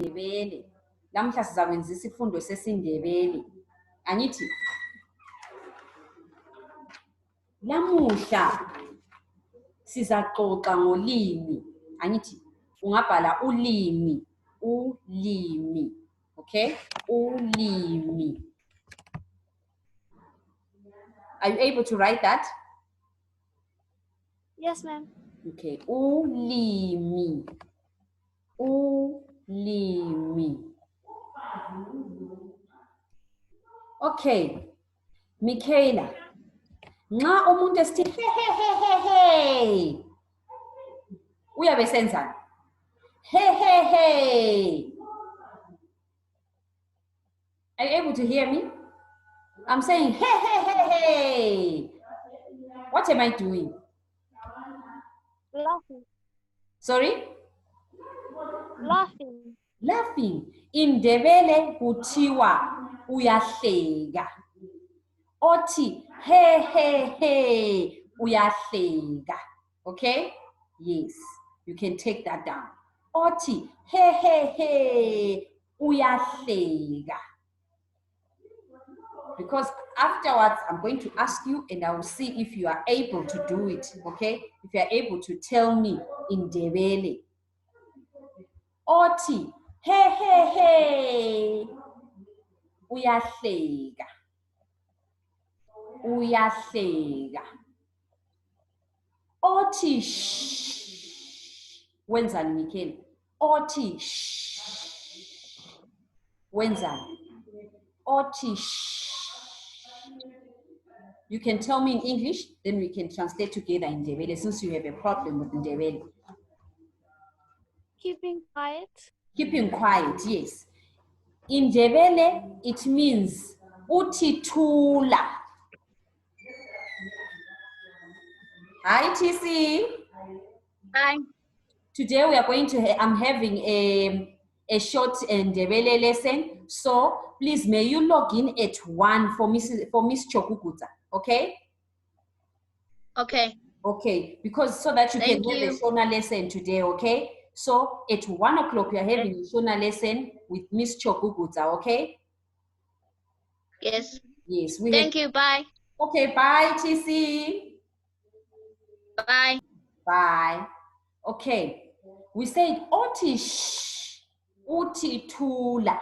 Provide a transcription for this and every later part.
isiNdebele. Lamhla sizakwenza isifundo sesiNdebele. Angithi? Lamuhla sizaxoxa ngolimi. Angithi? Ungabhala ulimi. Ulimi. Okay? Ulimi. Are you able to write that? Yes, ma'am. Okay. Ulimi. Ulimi. Okay. Michaela. Nxa umuntu esithi hey. Uyabe senzani? Hey. Are you able to hear me? I'm saying hey. What am I doing? Laughing. Sorry? Laughing. Laughing. In Ndebele kuthiwa uyahleka. Othi hey uyahleka. Okay? Yes. You can take that down. Othi hey uyahleka. Because afterwards, I'm going to ask you and I will see if you are able to do it, okay? If you are able to tell me in Ndebele. Othi, hey, uyahleka. Uyahleka. Othi, shh. Wenzani, Michael? Othi, shh. Wenzani? Othi, shh. You can tell me in English, then we can translate together in Ndebele since you have a problem with Ndebele. Keeping quiet. Keeping quiet, yes. In Ndebele, it means uthi thula. Hi, TC. Hi. Today we are going to, I'm having a short Ndebele lesson. So please, may you log in at 1 for Miss Chokukuta, okay? Okay. Okay, because so that you can have a Shona lesson today, okay? So at 1 o'clock, we are having a Shona lesson with Miss Chokukuta, okay? Yes. Yes. Thank you. Bye. Okay, bye, TC. Bye. Bye. Okay. We said Oti shh. Uti tula.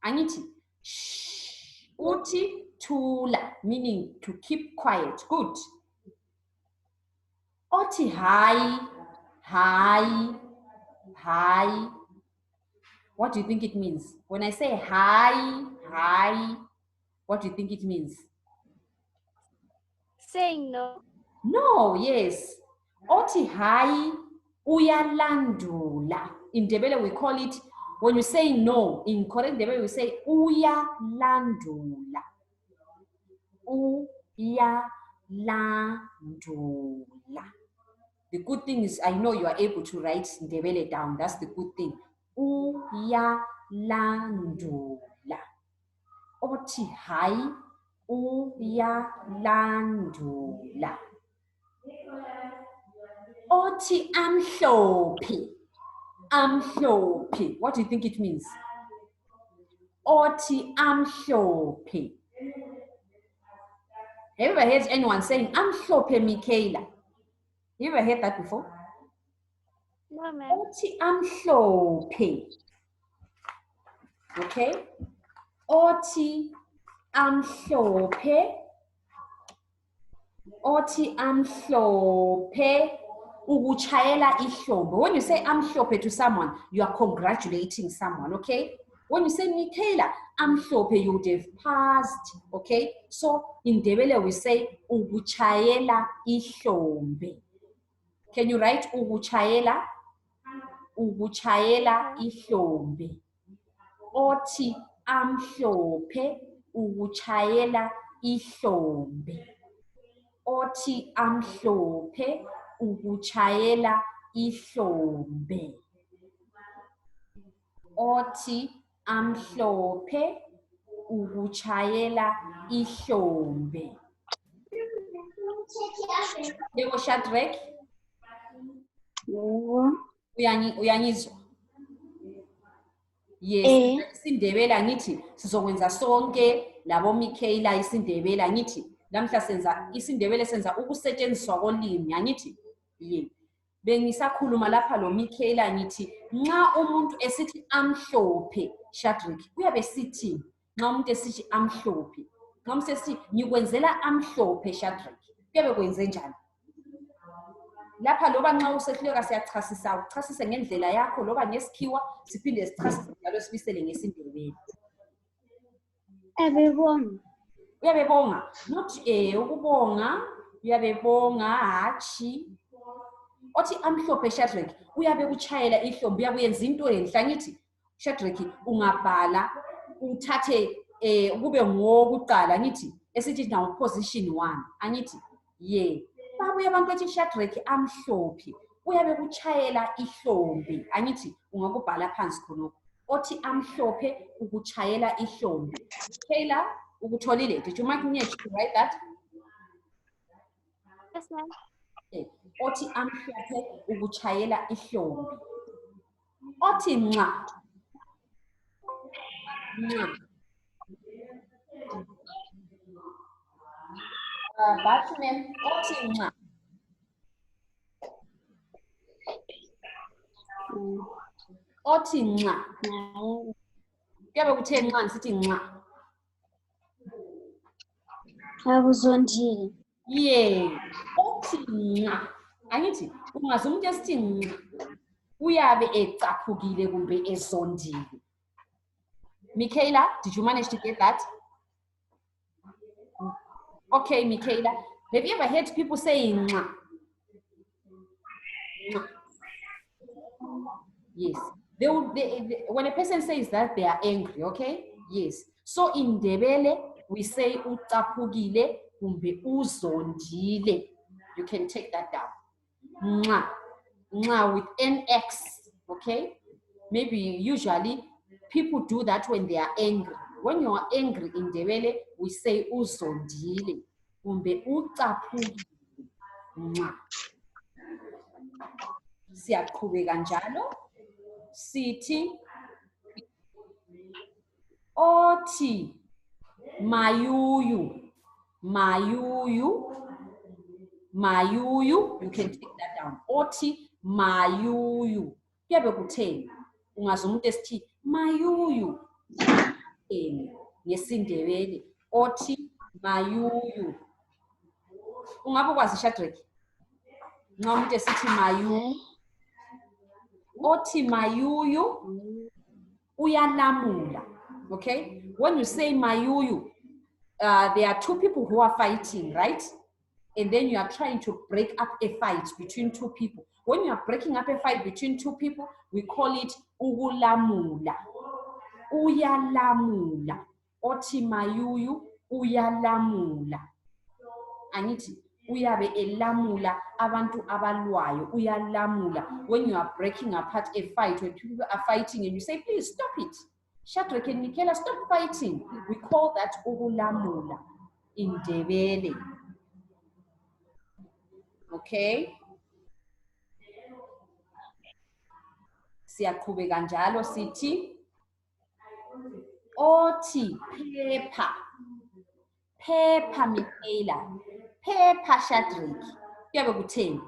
Angithi shh. Uti tula, meaning to keep quiet. Good. Oti hi. What do you think it means? When I say hi, what do you think it means? Saying no. No, yes. Oti hi uyalandula. In Ndebele we call it, when you say no, in correct Ndebele we say uyalandula. Uyalandula. The good thing is I know you are able to write Ndebele down. That's the good thing. Uyalandula. Oti hi uyalandula. Oti amhlophe. Amhlophe. What do you think it means? Oti amhlophe. Have you ever heard anyone saying amhlophe Michaela? You ever heard that before? No, ma'am. Oti amhlophe. Okay? Oti amhlophe. Oti amhlophe. Ukuchayela ihlombe. When you say amhlophe to someone, you are congratulating someone, okay? When you say Michaela, amhlophe, you would have passed, okay? So in Ndebele we say ukuchayela ihlombe. Can you write ukuchayela? Ukuchayela ihlombe. Oti amhlophe ukuchayela ihlombe. Oti amhlophe ukuchayela ihlombe. Oti amhlophe ukuchayela ihlombe. Yebo Shadrack? Yebo. Uyangizwa? Yes, isiNdebele angithi sizokwenza sonke labo Michaela isiNdebele angithi namhla senza isiNdebele senza ukusetshenziswa kolimi angithi ye. Bengisakhuluma lapha lo Michaela ngithi nxa umuntu esithi amhlophe Shadrack uyabe sithi nxa umuntu esithi amhlophe nxa umuntu esithi ngikwenzela amhlophe Shadrack kuyabe kwenze njani lapha loba nxa usehluleka siyachasisa uchasise ngendlela yakho loba ngesikhiwa siphinde sichasise njalo sibisele ngesiNdebele Uyabebonga. uyabebonga not ukubonga uyabebonga hachi othi amhlophe Shadrack uyabe kuchayela ihlombe uyabe yenza into enhle ngithi Shadrack ungabhala uthathe kube ngokuqala ngithi esithi now position 1 angithi yeah babuye abantu bethi Shadrack amhlophe uyabe kuchayela ihlombe angithi ungakubhala phansi khonokho othi amhlophe ukuchayela ihlombe Taylor ukutholile did you mark me to write that Yes, ma'am. othi amhlophe ukuchayela ihlombe othi nxa Batman othi nxa othi nxa kuyabe kuthe nxa nsithi nxa Akuzondile. yeah othi nxa angithi ungaze umuntu esithi nxa uyabe ecaphukile kumbe ezondile Michaela did you manage to get that okay Michaela have you ever heard people saying nxa yes when a person says that they are angry okay yes so in Ndebele we say ucaphukile kumbe uzondile you can take that down nxa with nx okay maybe usually people do that when they are angry when you are angry in Ndebele we say uzondile kumbe ucaphukile nxa siyaqhubeka njalo sithi othi mayuyu you can take that down othi mayuyu kuyabe kutheni ungaze umuntu esithi mayuyu ngesiNdebele othi mayuyu ungabe kwazi Shadrack nxa umuntu esithi mayuyu othi mayuyu uyalamula okay when you say mayuyu there are two people who are fighting right and then you are trying to break up a fight between two people when you are breaking up a fight between two people we call it ukulamula uyalamula othi mayuyu uyalamula angithi uyabe elamula abantu abalwayo uyalamula when you are breaking apart a fight when people are fighting and you say please stop it Shadrack and Michaela stop fighting we call that ukulamula in Ndebele okay siyaqhubeka njalo sithi othi phepha Michaela phepha Shadrack kuyabe kutheni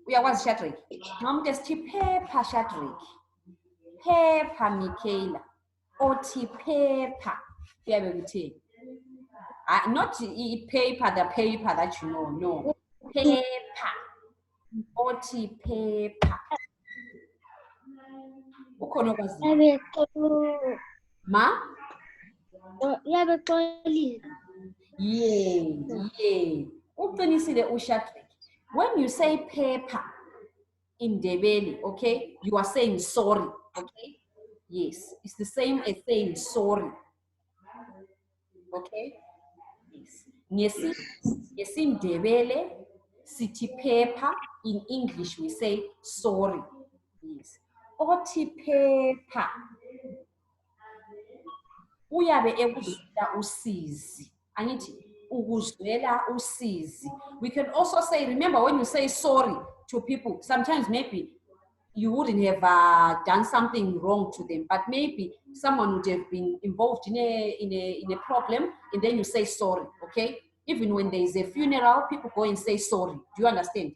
uyakwazi Shadrack noma umuntu esithi phepha Shadrack phepha Michaela othi phepha kuyabe kutheni not paper the paper that you know no phepha othi phepha ukhona okwazi ma Uyabeqolile. yeah uqinisile uShadrack when you say paper in Ndebele okay you are saying sorry okay yes it's the same as saying sorry okay yes ngesiNdebele sithi paper in English we say sorry yes othi paper uyabe ekuzwela usizi angithi ukuzwela usizi we can also say remember when you say sorry to people sometimes maybe you wouldn't have done something wrong to them, but maybe someone would have been involved in a problem, and then you say sorry, okay? Even when there is a funeral, people go and say sorry. Do you understand?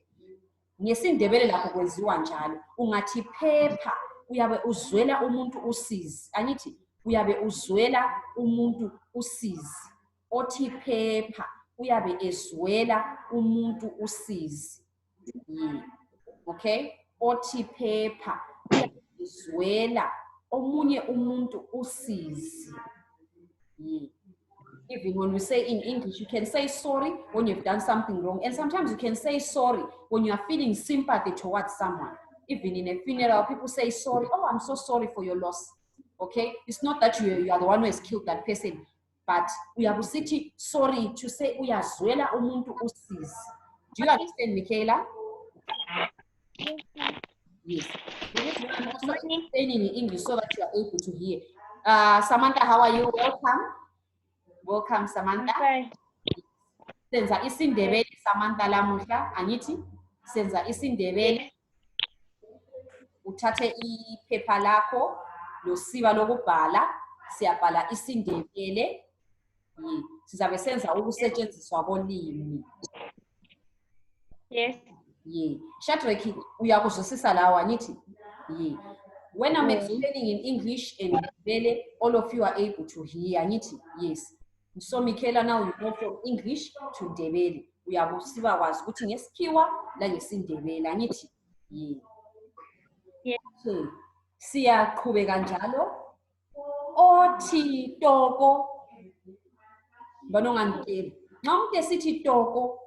NgesiNdebele lapho kwenziwa njalo. Ungathi phepha, uyabe uzwela umuntu usizi. Angithi uyabe uzwela umuntu usizi. Othi phepha, uyabe ezwela umuntu usizi. Yeah. Okay? Othi phepha, uyabe ezwela omunye umuntu usizi. Yeah. Even when we say in English, you can say sorry when you've done something wrong. And sometimes you can say sorry when you are feeling sympathy towards someone. Even in a funeral, people say sorry. Oh, I'm so sorry for your loss. Okay? It's not that you are the one who has killed that person. But we are sitting sorry to say we are zwela umuntu usizi. Do you understand, Michaela? Yes. You need to also explain in English so that you are able to hear. Samantha, how are you? Welcome. Welcome, Samantha. Okay. Senza isiNdebele Samantha lamuhla, angithi senza isiNdebele. Uthathe iphepha lakho losiba lokubhala, siyabhala isiNdebele. Sizabe senza ukusetshenziswa kolimi. Yes. Yeah. Shadrack, uyakuzwisisa lawa angithi? Yeah. When I'm explaining in English and Ndebele, all of you are able to hear angithi? Yes. So Michaela, now you go from English to Ndebele. Uyabusiba wazi ukuthi ngesikhiwa la ngesiNdebele angithi? Yeah. Yes. Okay. Siyaqhubeka njalo. Othi toko. Bano nganteli. Nxa umuntu esithi toko,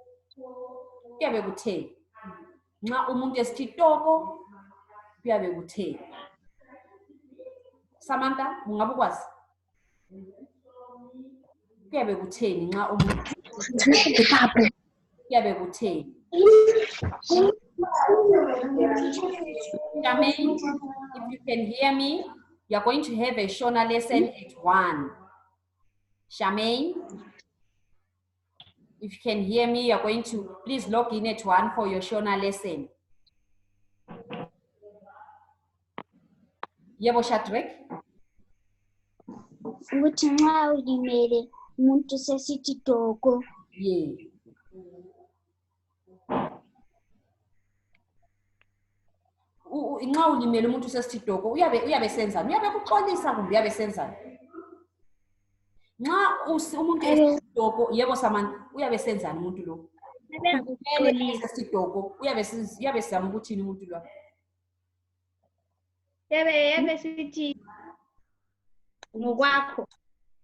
kuyabe kutheni? Nxa umuntu esithi toko, kuyabe kutheni? Samantha, ungabe ukwazi? Kuyabe kutheni nxa umuntu kuyabe kutheni? Charmaine, if you can hear me, you are going to have a Shona lesson at 1. Charmaine, if you can hear me, you are going to please log in at 1 for your Shona lesson. Yebo Shadrack? Ukuthi nxa ulimele umuntu sesithi toko. Yeah. Nxa ulimele umuntu sesithi toko, uyabe senzani? Uyabe kuxolisa kumbe uyabe senzani? Nxa umuntu esithi toko, yebo Samantha, uyabe senzani umuntu lo? Ulimele sesithi toko, uyabe sizama ukuthini umuntu lo? Yabe sithi ngokwakho.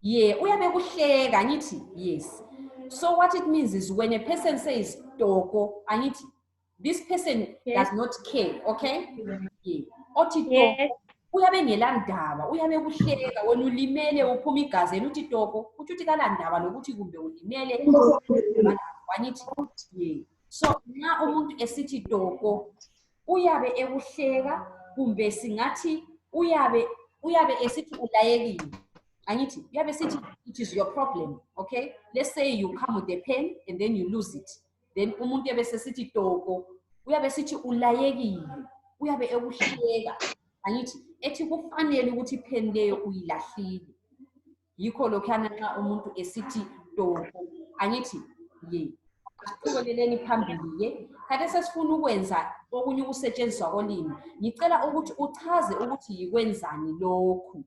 Yeah, uyabe kuhleka angithi? Yes. So what it means is when a person says toko, angithi, this person does not care, okay? Yeah. Othi toko, uyabe ngelandaba, uyabe kuhleka, wena ulimele uphuma igazi uthi toko, uthi kalandaba nokuthi kumbe ulimele angithi? Yeah. So nxa umuntu esithi toko, uyabe ekuhleka kumbe singathi uyabe esithi ulayekile. Angithi, uyabe sithi it is your problem, okay? Let's say you come with a pen and then you lose it. Then umuntu yabe sesithi toko, uyabe sithi ulayekile, uyabe ekuhleka. Angithi, ethi kufanele ukuthi pen leyo uyilahlile. Yikho lokhana nxa umuntu esithi toko. Angithi, yeah. Asiqhubeleleni phambili. Kade sesifuna ukwenza okunye ukusetshenziswa kolimi. Ngicela ukuthi uchaze ukuthi yikwenzani lokhu.